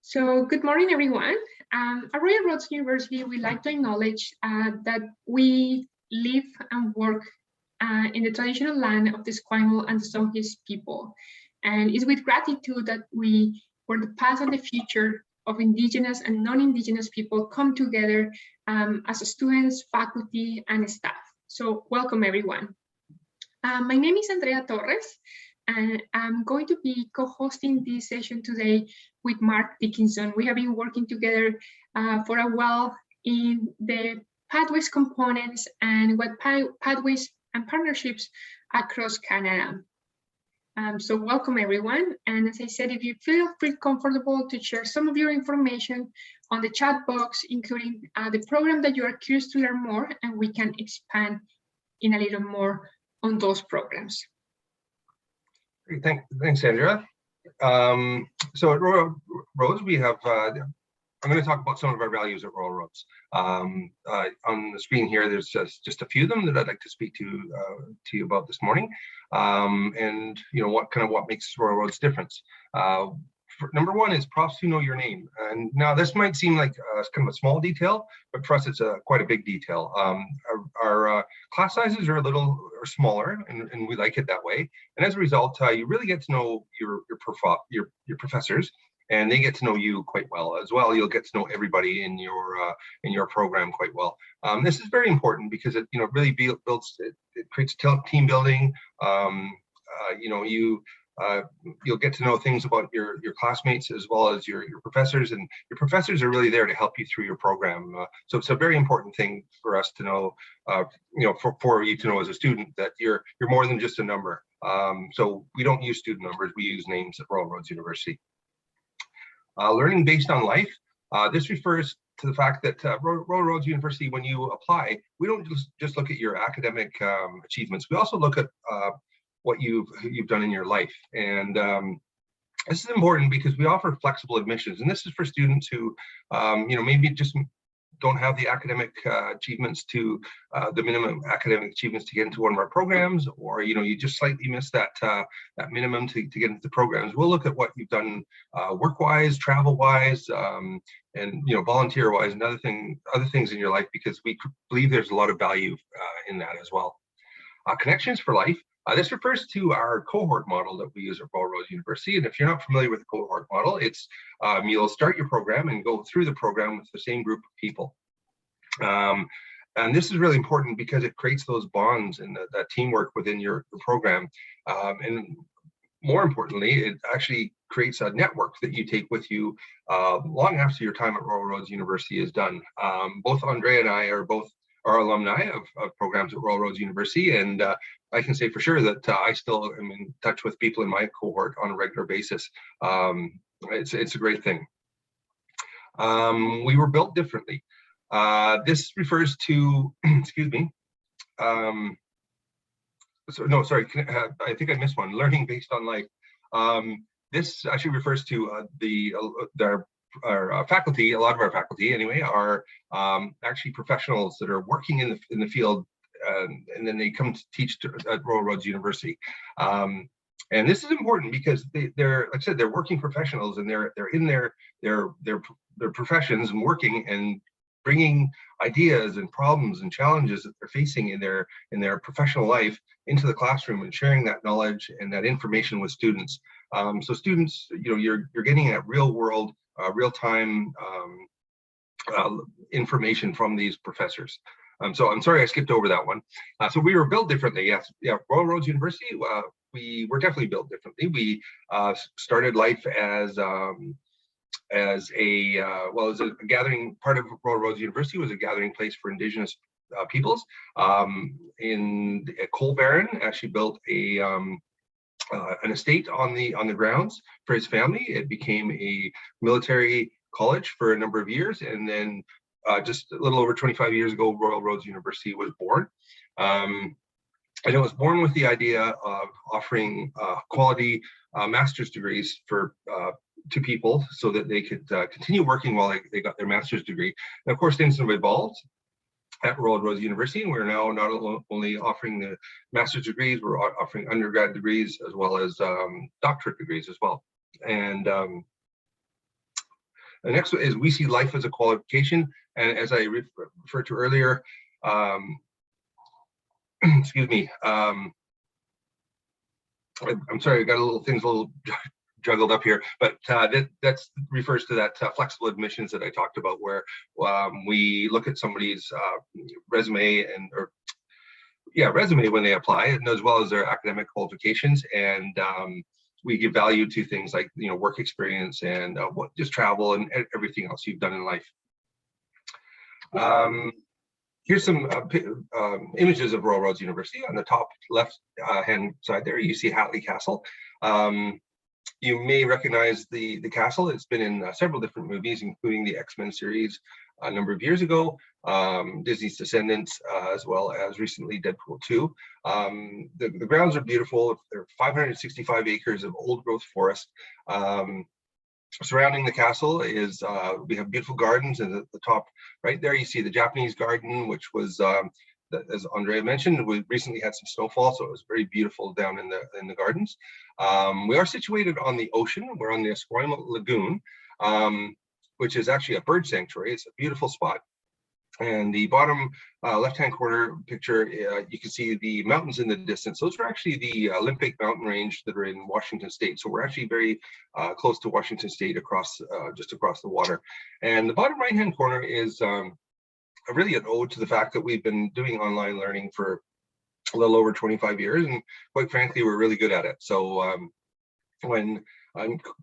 So good morning, everyone. At Royal Roads University, we like to acknowledge that we live and work in the traditional land of the Esquimalt and the Songhees people. And it's with gratitude that we, for the past and the future of Indigenous and non-Indigenous people, come together as students, faculty, and staff. So welcome, everyone. My name is Andrea Torres, and I'm going to be co-hosting this session today with Mark Dickinson. We have been working together for a while in the pathways components and what pathways and partnerships across Canada. So welcome, everyone. And as I said, if you feel comfortable to share some of your information on the chat box, including the program that you are curious to learn more, and we can expand in a little more on those programs. Great, thanks, Andrea. So at Royal Roads, we have, I'm going to talk about some of our values at Royal Roads. On the screen here, there's just a few of them that I'd like to speak to you about this morning, and what makes Royal Roads different. Number one is profs who know your name. And now this might seem like kind of a small detail, but for us it's quite a big detail. Our class sizes are a little smaller, and we like it that way. And as a result, you really get to know your professors, and they get to know you quite well as well. You'll get to know everybody in your program quite well. This is very important because it really builds, it creates team building. You'll get to know things about your classmates as well as your professors, and your professors are really there to help you through your program. So it's a very important thing for us to know, for you to know as a student that you're more than just a number. So we don't use student numbers, we use names at Royal Roads University. Learning based on life. This refers to the fact that Royal Roads University, when you apply, we don't just look at your academic achievements. We also look at what you've done in your life. And this is important because we offer flexible admissions, and this is for students who maybe just don't have the academic achievements to the minimum academic achievements to get into one of our programs, or you just slightly miss that minimum to get into the programs. We'll look at what you've done work-wise, travel-wise, and volunteer-wise, and other things in your life, because we believe there's a lot of value in that as well. Connections for life. This refers to our cohort model that we use at Royal Roads University. And if you're not familiar with the cohort model, it's you'll start your program and go through the program with the same group of people. And this is really important because it creates those bonds and that teamwork within your program. And more importantly, it actually creates a network that you take with you long after your time at Royal Roads University is done. Both Andrea and I are alumni of programs at Royal Roads University, and I can say for sure that I still am in touch with people in my cohort on a regular basis. It's a great thing. We were built differently. This refers to, excuse me. I think I missed one. Learning based on life. This actually refers to our faculty. A lot of our faculty, anyway, are actually professionals that are working in the field, and then they come to teach at Royal Roads University. And this is important because they're, like I said, they're working professionals, and they're in their professions and working and bringing ideas and problems and challenges that they're facing in their professional life into the classroom and sharing that knowledge and that information with students. So students, you're getting that real world, real-time information from these professors. So I'm sorry I skipped over that one. So we were built differently. Yes, yeah, Royal Roads University, we were definitely built differently. We started life as a gathering. Part of Royal Roads University was a gathering place for Indigenous peoples. In Cole Barron actually built an estate on the grounds for his family. It became a military college for a number of years, and then just a little over 25 years ago, Royal Roads University was born. And it was born with the idea of offering quality master's degrees to people so that they could continue working while they got their master's degree. And of course, things have evolved at Royal Roads University, and we're now not only offering the master's degrees, we're offering undergrad degrees as well as doctorate degrees as well. And The next one is we see life as a qualification, and as I referred to earlier, excuse me, I'm sorry, I got things a little juggled up here, but that refers to that flexible admissions that I talked about, where we look at somebody's resume when they apply, and as well as their academic qualifications, and we give value to things like work experience and just travel and everything else you've done in life. Here's some images of Royal Roads University. On the top left hand side there, you see Hatley Castle. You may recognize the castle. It's been in several different movies, including the X-Men series a number of years ago, Disney's Descendants, as well as recently Deadpool 2. The grounds are beautiful. There are 565 acres of old growth forest. Surrounding the castle is we have beautiful gardens, and at the top right there you see the Japanese garden, which was as Andrea mentioned, we recently had some snowfall, so it was very beautiful down in the gardens. We are situated on the ocean. We're on the Esquimalt Lagoon, which is actually a bird sanctuary. It's a beautiful spot. And the bottom left-hand corner picture, you can see the mountains in the distance. Those are actually the Olympic mountain range that are in Washington State. So we're actually very close to Washington State, just across the water. And the bottom right-hand corner is really an ode to the fact that we've been doing online learning for a little over 25 years, and quite frankly, we're really good at it. So when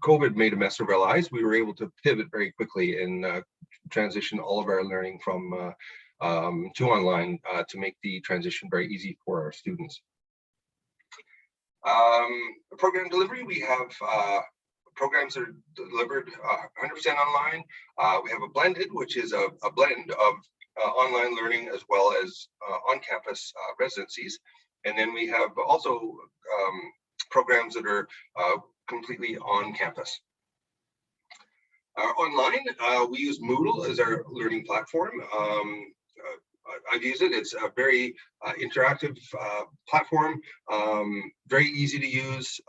COVID made a mess of our lives, we were able to pivot very quickly and transition all of our learning from to online to make the transition very easy for our students. Program delivery, we have programs that are delivered 100% online. We have a blended, which is a blend of online learning as well as on-campus residencies. And then we have also programs that are completely on campus. Online, we use Moodle as our learning platform. I've used it. It's a very interactive platform, very easy to use.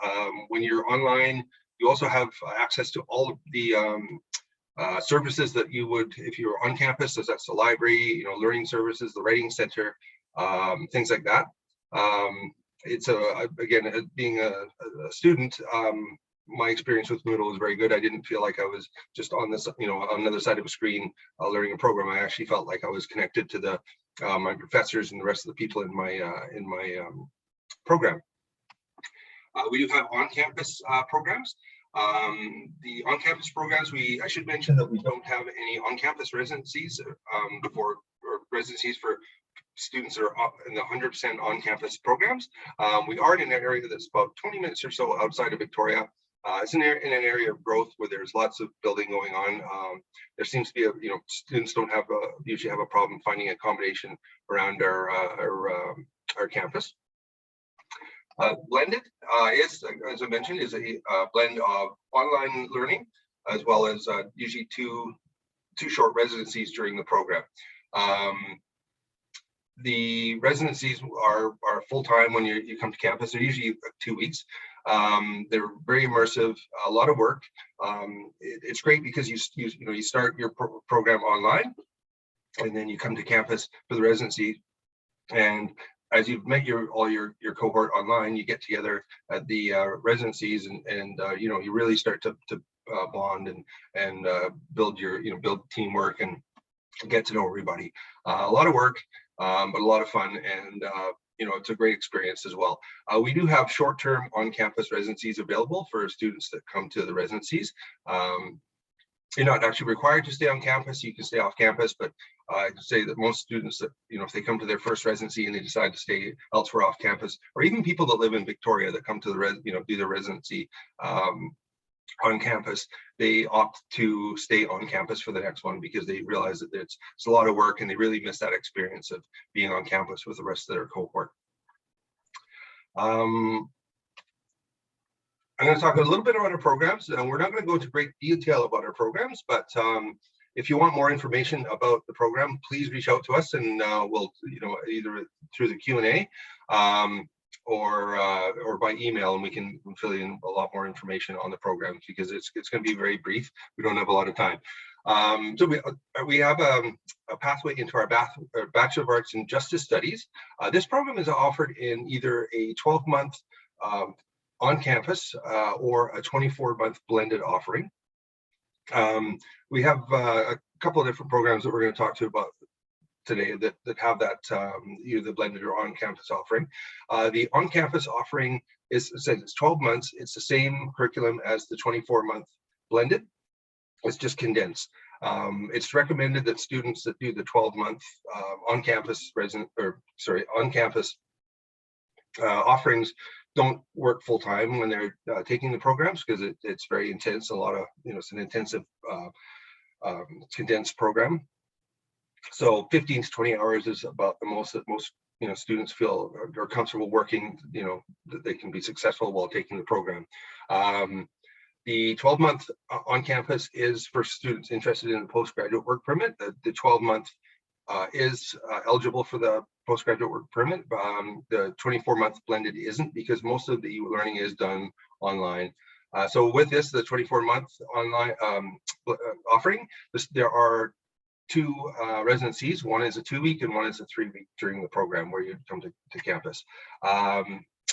When you're online, you also have access to all of the services that you would if you were on campus. So that's the library, learning services, the writing center, things like that. It's again, being a student, my experience with Moodle was very good. I didn't feel like I was just on this, on the other side of a screen learning a program. I actually felt like I was connected to the my professors and the rest of the people in my program. We do have on-campus programs. The on-campus programs, I should mention that we don't have any on-campus residencies or residencies for students that are in the 100% on-campus programs. We are in an area that's about 20 minutes or so outside of Victoria. It's in an area of growth where there's lots of building going on. There seems to be students don't usually have a problem finding accommodation around our campus. Blended is, as I mentioned, is a blend of online learning as well as usually two short residencies during the program. The residencies are full-time when you come to campus. They're usually 2 weeks. They're very immersive, a lot of work. It's great because you start your program online, and then you come to campus for the residency. And as you've met all your cohort online, you get together at the residencies, and you really start to bond and build build teamwork and get to know everybody. A lot of work, but a lot of fun, and it's a great experience as well. We do have short-term on-campus residencies available for students that come to the residencies. You're not actually required to stay on campus. You can stay off campus, but I can say that most students that, if they come to their first residency and they decide to stay elsewhere off campus, or even people that live in Victoria that come to do their residency on campus, they opt to stay on campus for the next one because they realize that it's a lot of work and they really miss that experience of being on campus with the rest of their cohort. I'm going to talk a little bit about our programs, and we're not going to go into great detail about our programs, but if you want more information about the program, please reach out to us, and we'll, either through the Q&A or by email, and we can fill in a lot more information on the programs, because it's going to be very brief. We don't have a lot of time. So we have a pathway into our Bachelor of Arts in Justice Studies. This program is offered in either a 12-month on campus or a 24-month blended offering. We have a couple of different programs that we're going to talk to about today that have that either the blended or on-campus offering. The on-campus offering is, since it's 12 months, it's the same curriculum as the 24-month blended. It's just condensed. It's recommended that students that do the 12-month on-campus offerings don't work full-time when they're taking the programs, because it's very intense. A lot of, it's an intensive condensed program. So 15 to 20 hours is about the most that most students feel are comfortable working, that they can be successful while taking the program. The 12-month on campus is for students interested in a postgraduate work permit. The 12-month is eligible for the postgraduate work permit. The 24-month blended isn't, because most of the e-learning is done online. So with this, the 24-month online offering, there are two residencies. One is a 2-week and one is a 3-week during the program where you come to campus.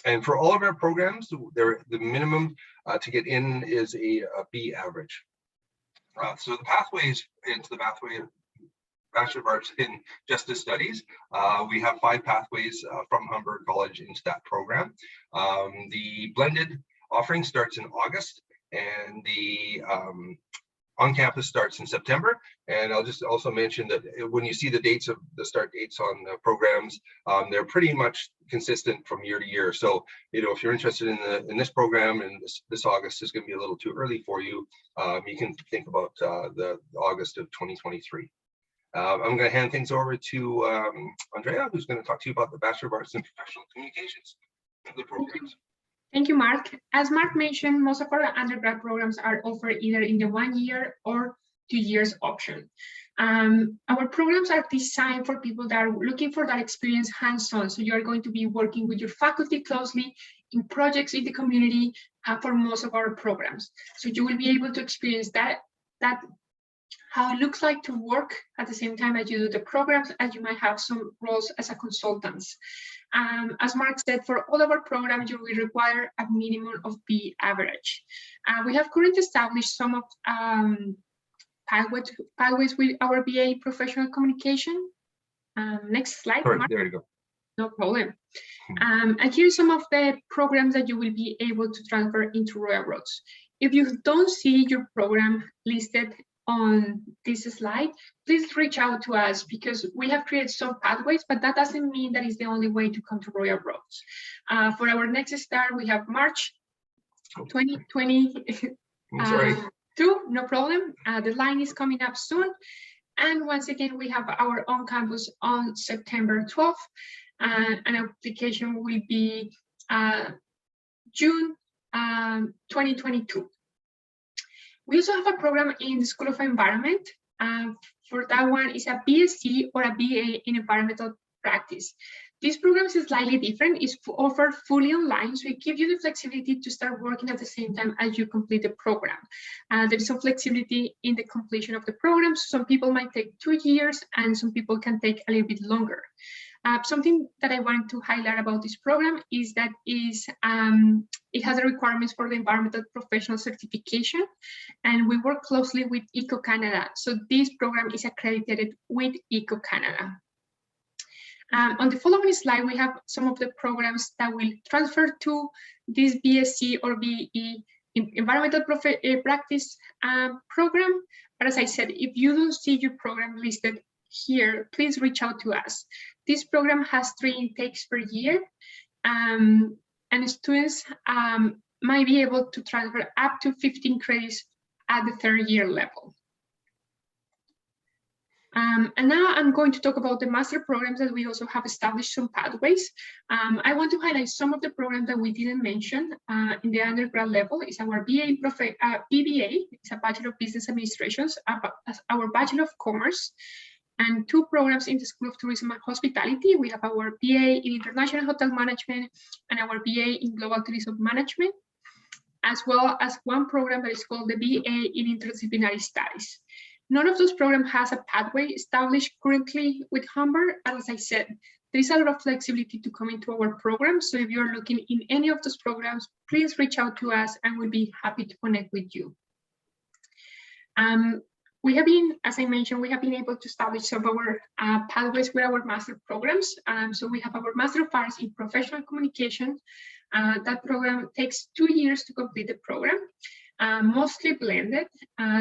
And for all of our programs, the minimum to get in is a B average. So the pathways into the Bachelor of Arts in Justice Studies, we have 5 pathways from Humber College into that program. The blended offering starts in August, and the on-campus starts in September. And I'll just also mention that when you see the dates of the start dates on the programs, they're pretty much consistent from year to year. So, if you're interested in this program, and this August is going to be a little too early for you, you can think about the August of 2023. I'm going to hand things over to Andrea, who's going to talk to you about the Bachelor of Arts in Professional Communications and the programs. Thank you, Mark. As Mark mentioned, most of our undergrad programs are offered either in the 1-year or 2 years option. Our programs are designed for people that are looking for that experience hands-on. So you are going to be working with your faculty closely in projects in the community for most of our programs. So you will be able to experience that how it looks like to work at the same time as you do the programs, as you might have some roles as a consultant. As Mark said, for all of our programs, you will require a minimum of B average. We have currently established some of pathways with our BA Professional Communication. Next slide, Sorry, Mark. there you go. No problem. And here's some of the programs that you will be able to transfer into Royal Roads. If you don't see your program listed on this slide, please reach out to us, because we have created some pathways, but that doesn't mean that is the only way to come to Royal Roads. For our next start, we have March 2022, no problem. The line is coming up soon. And once again, we have our own campus on September 12th. An application will be June 2022. We also have a program in the School of Environment. For that one, is a BSc or a BA in Environmental Practice. This program is slightly different. It's offered fully online, so it gives you the flexibility to start working at the same time as you complete the program. There is some flexibility in the completion of the program. Some people might take 2 years, and some people can take a little bit longer. Something that I wanted to highlight about this program is that it has the requirements for the environmental professional certification, and we work closely with Eco Canada. So this program is accredited with Eco Canada. On the following slide, we have some of the programs that will transfer to this BSc or BE environmental practice program. But as I said, if you don't see your program listed here, please reach out to us. This program has 3 intakes per year, and students might be able to transfer up to 15 credits at the 3rd year level. And now I'm going to talk about the master programs that we also have established some pathways. I want to highlight some of the programs that we didn't mention in the undergrad level. Is our BBA, it's a Bachelor of Business Administration, our Bachelor of Commerce, and 2 programs in the School of Tourism and Hospitality. We have our BA in International Hotel Management and our BA in Global Tourism Management, as well as 1 program that is called the BA in Interdisciplinary Studies. None of those programs has a pathway established currently with Humber. As I said, there is a lot of flexibility to come into our program. So if you're looking in any of those programs, please reach out to us and we'll be happy to connect with you. We have been, as I mentioned, we have been able to establish some of our pathways with our master programs. So we have our Master of Arts in Professional Communication. That program takes 2 years to complete the program, mostly blended.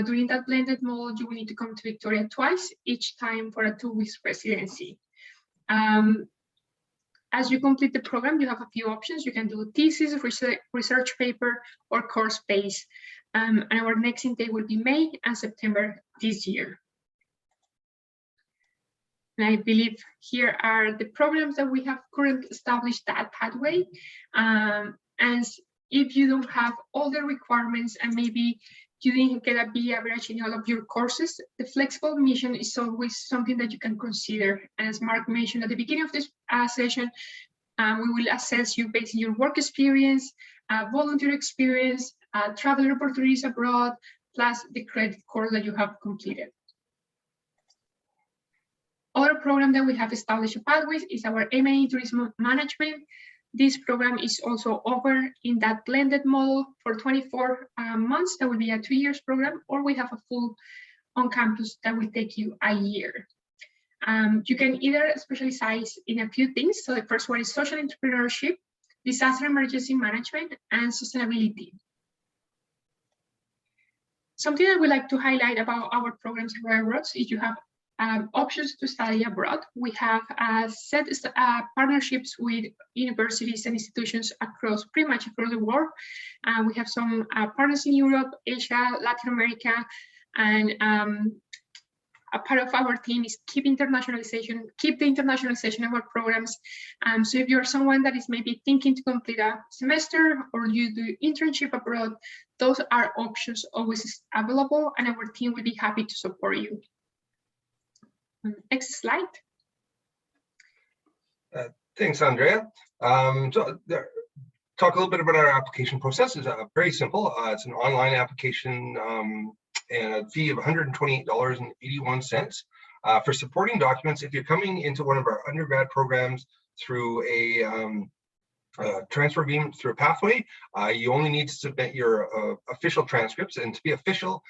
During that blended model, you will need to come to Victoria twice, each time for a 2-week residency. As you complete the program, you have a few options. You can do thesis, research paper, or course-based. And our next intake will be May and September this year. And I believe here are the programs that we have currently established that pathway. And if you don't have all the requirements and maybe you didn't get a B average in all of your courses, the flexible admission is always something that you can consider. As Mark mentioned at the beginning of this session, we will assess you based on your work experience, volunteer experience, travel opportunities abroad, plus the credit course that you have completed. Other program that we have established pathways is our MA in Tourism Management. This program is also over in that blended model for 24 months. That will be a 2 years program, or we have a full on campus that will take you a year. You can either specialize in a few things. So the first one is social entrepreneurship, disaster emergency management, and sustainability. Something I would like to highlight about our programs at Royal Roads is you have options to study abroad. We have set partnerships with universities and institutions across pretty much across the world. We have some partners in Europe, Asia, Latin America, and a part of our team is keep the internationalization of our programs. So if you're someone that is maybe thinking to complete a semester or you do internship abroad, those are options always available, and our team will be happy to support you. Next slide. Thanks, Andrea. Talk a little bit about our application process. It's very simple. It's an online application and a fee of $128.81 for supporting documents. If you're coming into one of our undergrad programs through a transfer agreement through a pathway, you only need to submit your official transcripts, and to be official,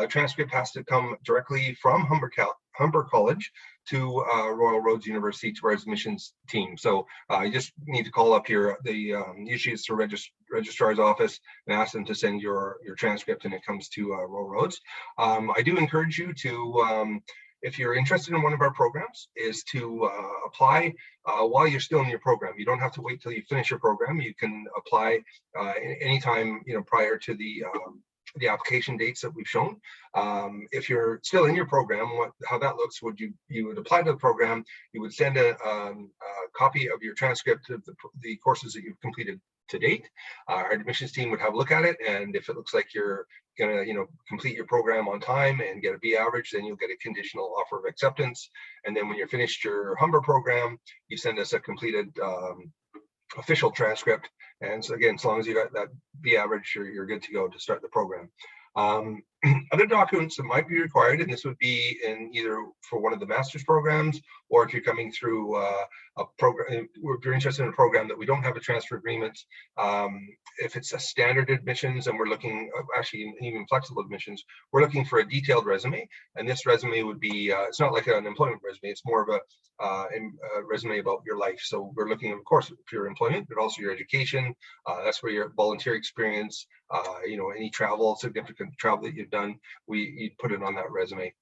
transcript has to come directly from Humber College to Royal Roads University to our admissions team. So you just need to call up here. Usually it's the registrar's office and ask them to send your transcript, and it comes to Royal Roads. I do encourage you to, if you're interested in one of our programs, is to apply while you're still in your program. You don't have to wait till you finish your program. You can apply anytime, prior to the application dates that we've shown. If you're still in your program, how that looks, you would apply to the program, you would send a copy of your transcript of the courses that you've completed to date. Our admissions team would have a look at it, and if it looks like you're gonna complete your program on time and get a B average, then you'll get a conditional offer of acceptance. And then when you're finished your Humber program, you send us a completed official transcript. And so again, as long as you got that B average, you're good to go to start the program. Other documents that might be required, and this would be in either for one of the master's programs, or if you're coming through a program, if you're interested in a program that we don't have a transfer agreement, if it's a standard admissions and we're looking, actually even flexible admissions, we're looking for a detailed resume. And this resume would be, it's not like an employment resume, it's more of a resume about your life. So we're looking, of course, for your employment, but also your education. That's where your volunteer experience, any travel, significant travel that you've done, you put it on that resume.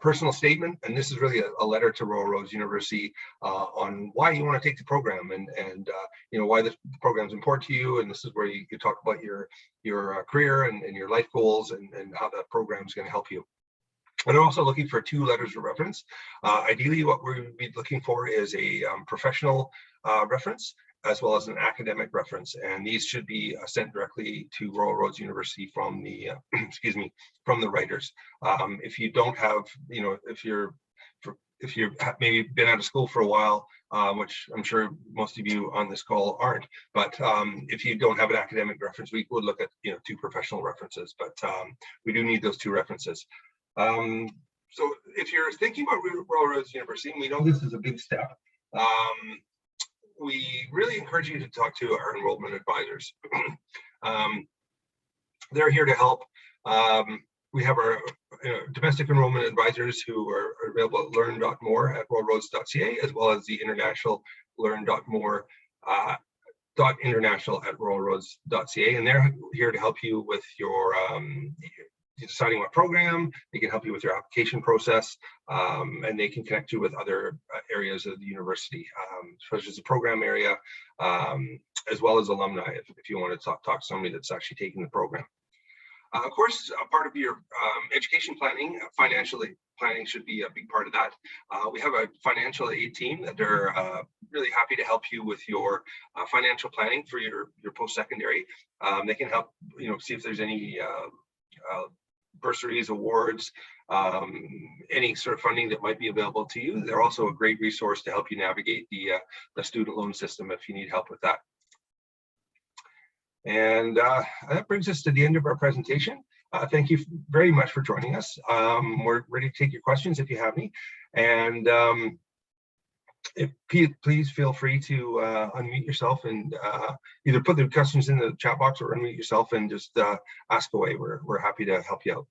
Personal statement, and this is really a letter to Royal Roads University on why you want to take the program and why this program is important to you, and this is where you talk about your career and your life goals and how that program is going to help you. And I'm also looking for 2 letters of reference. Ideally, what we'd be looking for is a professional reference as well as an academic reference, and these should be sent directly to Royal Roads University from the from the writers. If you don't have, if you're, if you've maybe been out of school for a while, which I'm sure most of you on this call aren't, but if you don't have an academic reference, we would look at 2 professional references, but we do need those 2 references. So if you're thinking about Royal Roads University, and we know this is a big step, we really encourage you to talk to our enrollment advisors. They're here to help. We have our domestic enrollment advisors who are available at learn.more at royalroads.ca, as well as the international learn.more .international at royalroads.ca, and they're here to help you with your deciding what program. They can help you with your application process, and they can connect you with other areas of the university, such as the program area, as well as alumni, if you want to talk to somebody that's actually taking the program. Of course, a part of your education planning, financially planning should be a big part of that. We have a financial aid team that are really happy to help you with your financial planning for your post-secondary. They can help, see if there's any bursaries, awards, any sort of funding that might be available to you. They're also a great resource to help you navigate the student loan system if you need help with that. And that brings us to the end of our presentation. Thank you very much for joining us. We're ready to take your questions if you have any. And please feel free to unmute yourself and either put the questions in the chat box or unmute yourself and just ask away. We're happy to help you out.